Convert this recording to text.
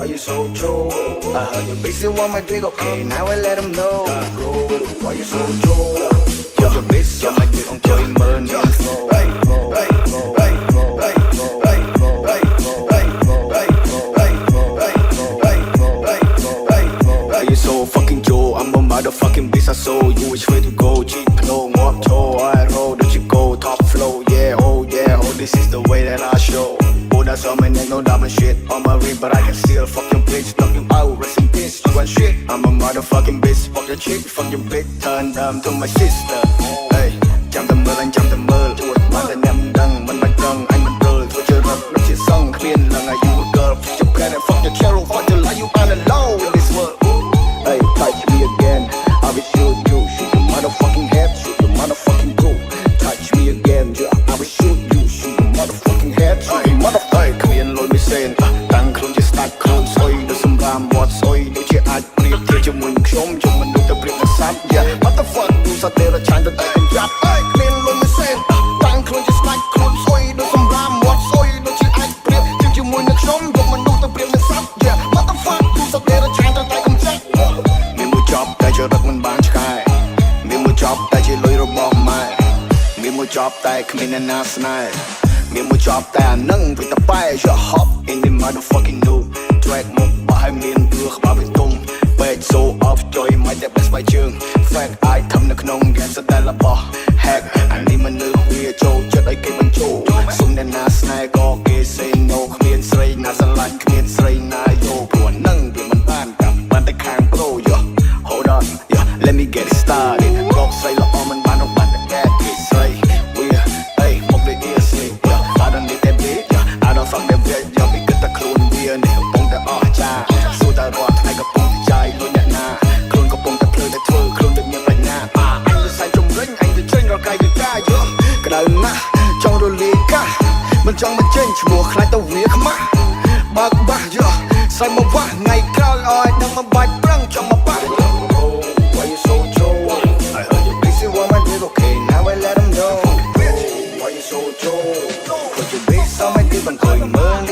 why you so true? I heard your bitch still want my dick, okay, now I let him know. Why you so true? Your bitch on my dick, I'm going burn your flow. You so fucking Joe, I'm a motherfucking bitch, I saw you which way to go. Cheap flow, walk toe, I roll, don't you go, top flow, yeah, oh, this is the way that I show. Oh, that's all my nigga, no diamond shit on my ring, but I can still fuck your bitch, knock you out, rest in peace, you want shit. I'm a motherfucking bitch, fuck your chick, fuck your bitch, turn them to my sister. Hey, jump the mơ, anh jump the mơ, chuột mà ta ném đăng, mình bạch răng, anh mình rơi, thôi chơi rap, nó chỉ xong, clean là ngày you a girl, fuck your planet, fuck your carol, fuck your life, you all alone in this world. Hey, touch me again, I will shoot you, shoot your motherfucking head, shoot your motherfucking toe. Touch me again, yeah, I will shoot you, shoot your motherfucking head, shoot your motherfucking. Clean lôi mi sen, tăng khôn chỉ start khôn, soi đưa xâm ram, what soi, đôi chỉ ai priệp, thiệt cho mình khóm, cho mình đôi ta priệp là sắp, yeah. What the fuck, đu sa tê ra chan ta tay anh rap. Hey, clean lôi mi sen, tăng khôn chỉ start khôn, soi đưa xâm ram, what soi, đôi chỉ ai priệp, thiệt cho mình khóm, cho mình đôi ta priệp là sắp, yeah. What the fuck, đu sa tê ra chan ta tay anh rap. តែជារឹកមិនបានឆ្កែមានមួយចប់តែជាលុយរបស់ម៉ែមានមួយចប់តែគ្មានអ្នកណាស្នេហ៍មានមួយចប់តែអានឹងវាតប៉ែ You hop in the motherfucking noob track មកបើឲ្យមានគឺក្បាលវាទុំពេក so off joy មិនតែ best បាយជើង fact អាចធ្វើនៅក្នុង game ស្តែលរបស់ hack អានេះមនុស្សវាចូលចិត្តឲ្យគេបញ្ចូលសុំអ្នកណាស្នេហ៍ក៏គេ say no គ្មានស្រីណាស្រឡាញ់គ្មានស្រីណាយោព្រោះនឹងវាមិនបានកាប់បានតែខាង pro yo Hold on, yeah, let me get it started. Rock say la on man no bad that get say. We hey, mock the ear sleep, yeah. I don't need that beat, yeah. I don't fuck that bitch, yeah. We get the clone we a nigga bong the cha. So that rock like a bong chai lo nhẹ na. Clone có bong the play the thơ, clone được nhẹ bạch na. Anh là sai trong ring, anh là train rồi cài được ca, yeah. Cái đầu na, trong đồ lì ca. Bên trong bên trên chỉ mùa khai tao vía khăm á. Bạc bạc, yeah. Sai mà vả ngày cao oi, đang mà bạch răng trong mà bạc. Why you so true? I heard your bitch still want my dick, okay, now I let him know. Why you so true? Cause your bitch on my dick, I'm going burn